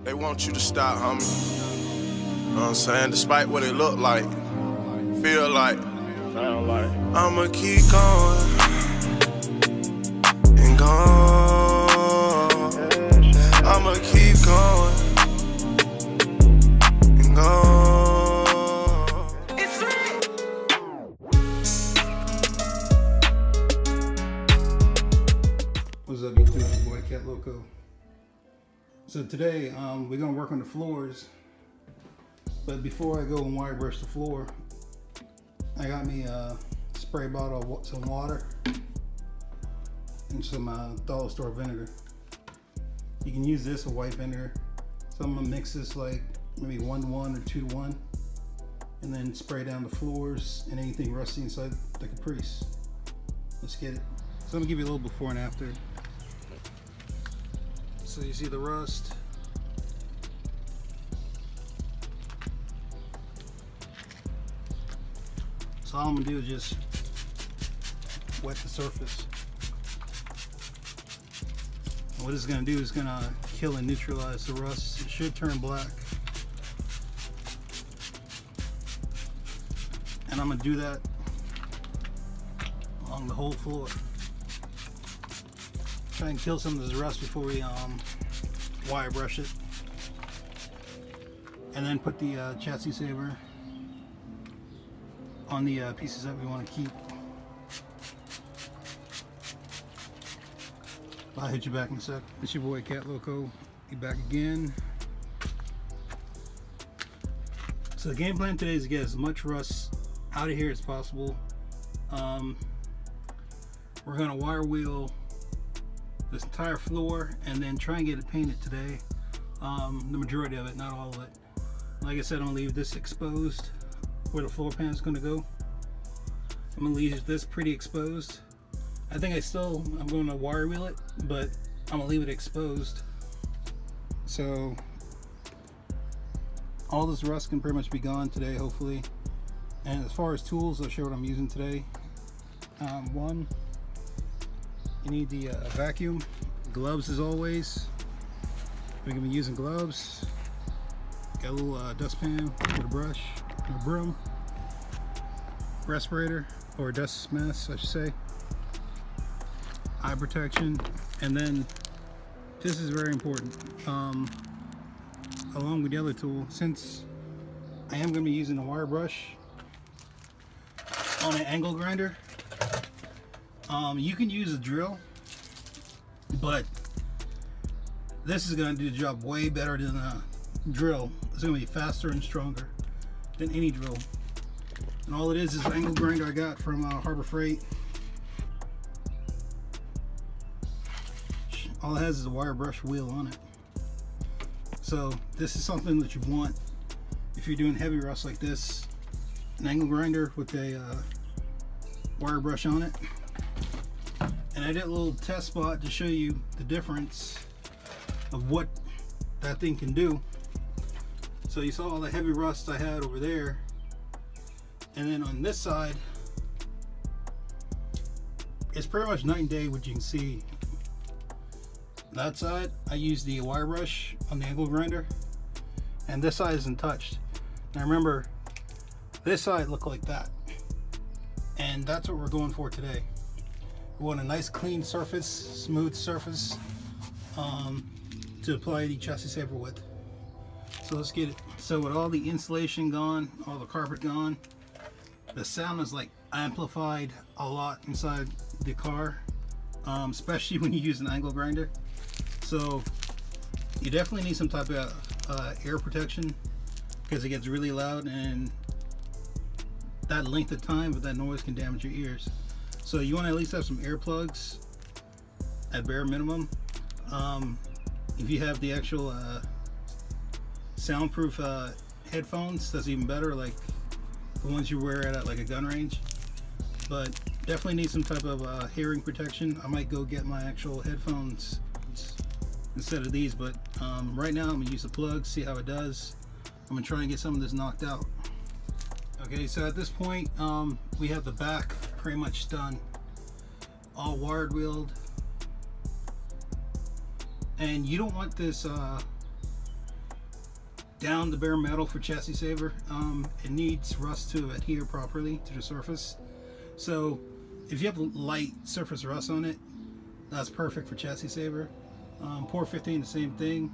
They want you to stop, homie. You know what I'm saying? Despite what it look like, feel like, sound like. I'ma keep going and going. I'ma keep going and going. It's lit. What's up, YouTube? It's your boy Catloco. So today we're gonna work on the floors, but before I go and wire brush the floor, I got me a spray bottle of some water and some dollar store vinegar. You can use this or white vinegar. So I'm gonna mix this like maybe 1-to-1 or 2-to-1, and then spray down the floors and anything rusty inside the Caprice. Let's get it. So I'm gonna give you a little before and after. So you see the rust. So all I'm gonna do is just wet the surface. And what it's gonna do is gonna kill and neutralize the rust. It should turn black. And I'm gonna do that along the whole floor. Try and kill some of this rust before we wire brush it, and then put the chassis saver on the pieces that we want to keep. I'll hit you back in a sec. It's your boy Catloco. Be back again. So the game plan today is to get as much rust out of here as possible. We're gonna wire wheel this entire floor and then try and get it painted today. The majority of it, not all of it. Like I said, I'm gonna leave this exposed where the floor pan is gonna go. I'm gonna leave this pretty exposed. I think I'm gonna wire wheel it, but I'm gonna leave it exposed. So all this rust can pretty much be gone today, hopefully. And as far as tools, I'll show what I'm using today. One, you need the vacuum, gloves as always. We're gonna be using gloves. Got a little dustpan with a brush, and a broom, respirator or dust mask, I should say. Eye protection, and then this is very important. Along with the other tool, since I am gonna be using a wire brush on an angle grinder. You can use a drill, but this is going to do the job way better than a drill. It's going to be faster and stronger than any drill. And all it is an angle grinder I got from Harbor Freight. All it has is a wire brush wheel on it. So this is something that you want if you're doing heavy rust like this. An angle grinder with a wire brush on it. And I did a little test spot to show you the difference of what that thing can do. So you saw all the heavy rust I had over there, and then on this side it's pretty much night and day what you can see. That side I used the wire brush on the angle grinder, and this side isn't touched. Now remember, this side looked like that, and that's what we're going for today. We want a nice clean surface, smooth surface to apply the chassis saver with. So let's get it. So with all the insulation gone, all the carpet gone, the sound is like amplified a lot inside the car, especially when you use an angle grinder. So you definitely need some type of air protection, because it gets really loud, and that length of time with that noise can damage your ears. So you want to at least have some earplugs at bare minimum. If you have the actual soundproof headphones, that's even better, like the ones you wear at like a gun range. But definitely need some type of hearing protection. I might go get my actual headphones instead of these, but right now I'm gonna use the plug, see how it does. I'm gonna try and get some of this knocked out. Okay, so at this point we have the back pretty much done, all wired wheeled, and you don't want this down the bare metal for chassis saver. It needs rust to adhere properly to the surface. So if you have light surface rust on it, that's perfect for chassis saver. Port 15, the same thing.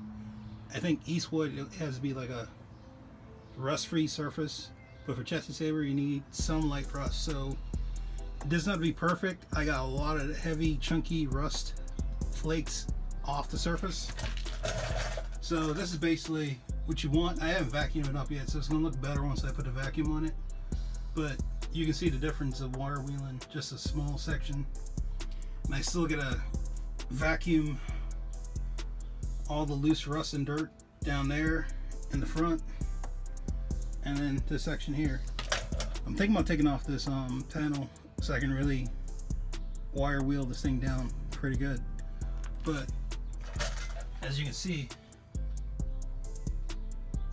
I think Eastwood, it has to be like a rust-free surface, but for chassis saver you need some light rust. So it does not have to be perfect. I got a lot of heavy chunky rust flakes off the surface. So this is basically what you want. I haven't vacuumed it up yet, so it's gonna look better once I put a vacuum on it. But you can see the difference of wire wheeling just a small section. And I still gotta vacuum all the loose rust and dirt down there in the front, and then this section here. I'm thinking about taking off this panel so I can really wire wheel this thing down pretty good. But as you can see,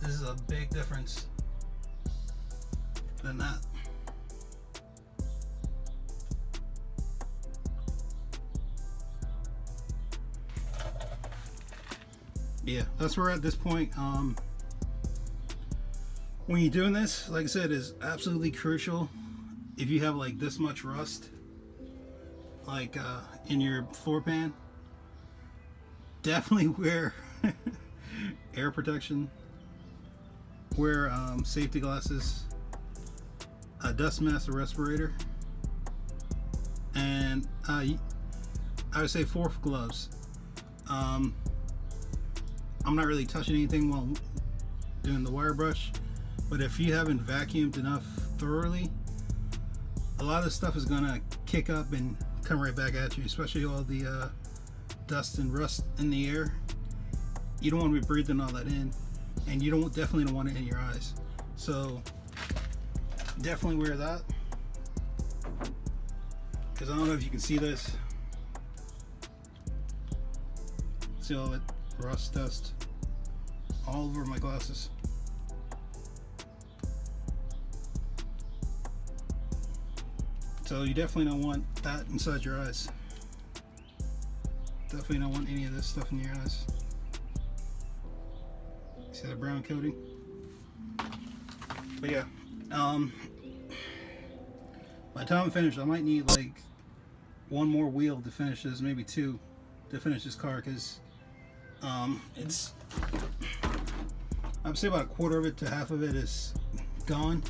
this is a big difference than that. Yeah, that's where at this point. When you're doing this, like I said, is absolutely crucial. If you have like this much rust, like in your floor pan, definitely wear air protection, wear safety glasses, a dust mask, a respirator, and I would say 4 gloves. I'm not really touching anything while doing the wire brush, but if you haven't vacuumed enough thoroughly, a lot of this stuff is gonna kick up and come right back at you, especially all the dust and rust in the air. You don't want to be breathing all that in, and you definitely don't want it in your eyes. So definitely wear that, because I don't know if you can see this. See all that rust dust all over my glasses. So you definitely don't want that inside your eyes. Definitely don't want any of this stuff in your eyes. See that brown coating? But yeah, by the time I'm finished, I might need like 1 more wheel to finish this, maybe 2 to finish this car, because it's, I would say about 1/4 of it to half of it is gone,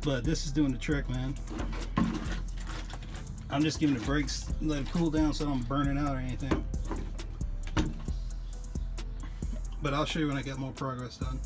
but this is doing the trick, man. I'm just giving it brakes, let it cool down so I don't burn it out or anything. But I'll show you when I get more progress done.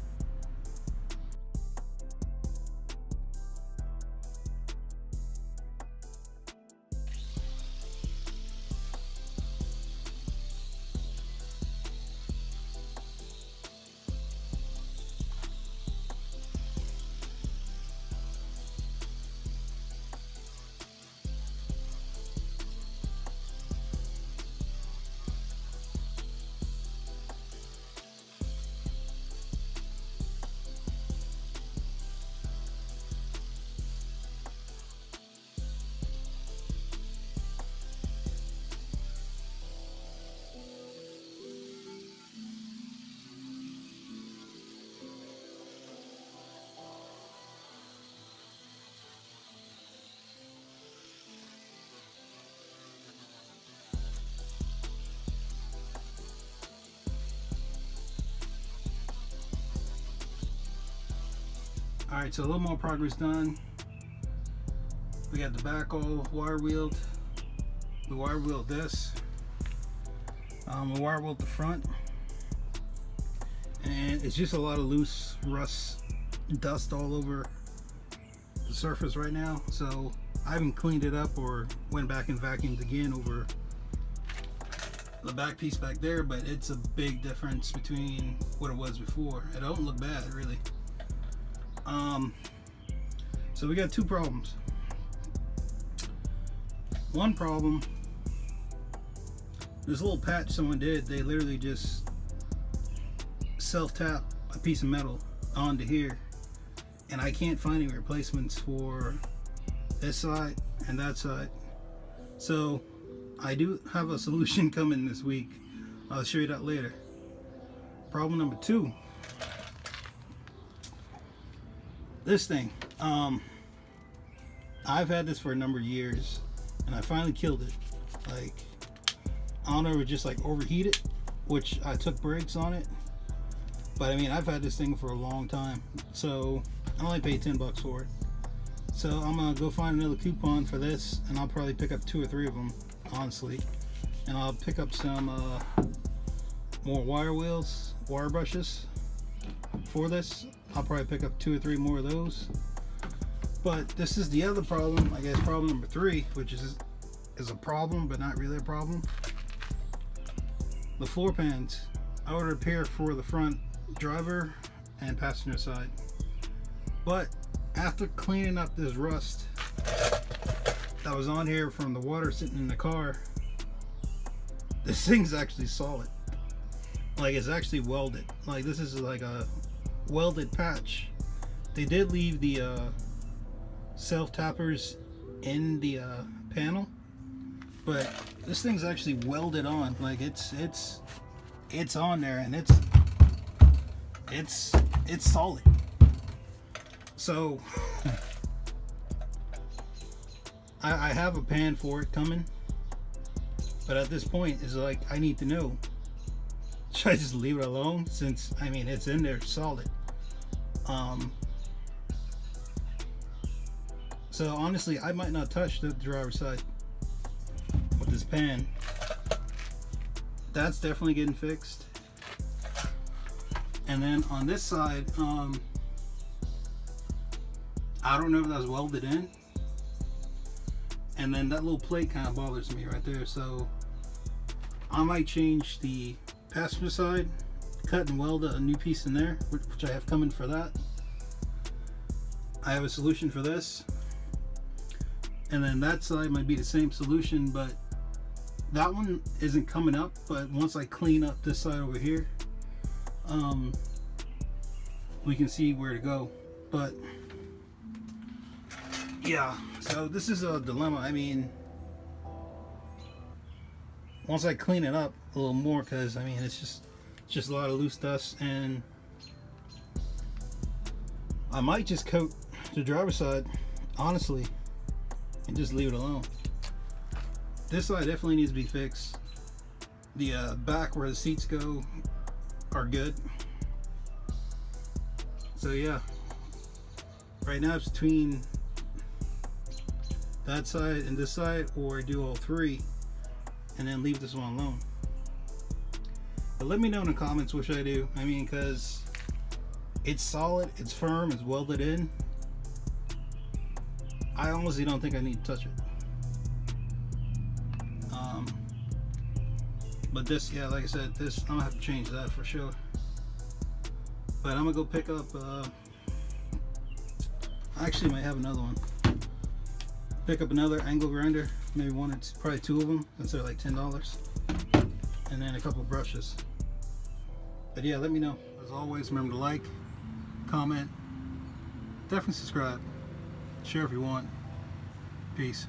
Alright, so a little more progress done. We got the back all wire wheeled. We wire wheeled this. We wire wheeled the front. And it's just a lot of loose rust, dust all over the surface right now. So I haven't cleaned it up or went back and vacuumed again over the back piece back there, but it's a big difference between what it was before. It don't look bad, really. So we got 2 problems. One problem, this little patch someone did, they literally just self-tap a piece of metal onto here, and I can't find any replacements for this side and that side. So I do have a solution coming this week. I'll show you that later. Problem number 2, this thing, I've had this for a number of years, and I finally killed it. Like, I don't know, it was just like overheated, which I took breaks on it. But I mean, I've had this thing for a long time, so I only paid $10 for it. So I'm gonna go find another coupon for this, and I'll probably pick up 2 or 3 of them, honestly. And I'll pick up some more wire brushes for this. I'll probably pick up 2 or 3 more of those. But this is the other problem, I guess, problem number 3, which is a problem, but not really a problem. The floor pans. I ordered a pair for the front driver and passenger side. But after cleaning up this rust that was on here from the water sitting in the car, this thing's actually solid. Like, it's actually welded. Like, this is like a welded patch. They did leave the self tappers in the panel, but this thing's actually welded on. Like, it's on there, and it's solid. So I have a pan for it coming, but at this point it's like, I need to know, should I just leave it alone, since I mean it's in there solid. So honestly, I might not touch the driver's side with this pan. That's definitely getting fixed. And then on this side, I don't know if that's welded in. And then that little plate kind of bothers me right there. So I might change the passenger side, cut and weld a new piece in there, which I have coming for that. I have a solution for this. And then that side might be the same solution, but that one isn't coming up. But once I clean up this side over here, we can see where to go. But yeah, so this is a dilemma. I mean, once I clean it up a little more, because I mean it's just a lot of loose dust, and I might just coat the driver's side, honestly, and just leave it alone. This side definitely needs to be fixed. The back where the seats go are good. So yeah, right now it's between that side and this side, or do all 3 and then leave this one alone. But let me know in the comments what should I do. I mean, because it's solid, it's firm, it's welded in. I honestly don't think I need to touch it. But this, yeah, like I said, this, I'm gonna have to change that for sure. But I'm gonna go pick up, I actually might have another one. Pick up another angle grinder, maybe one or two, probably 2 of them, since they're like $10. And then a couple brushes. But yeah, let me know. As always, remember to like, comment, definitely subscribe, share if you want. Peace.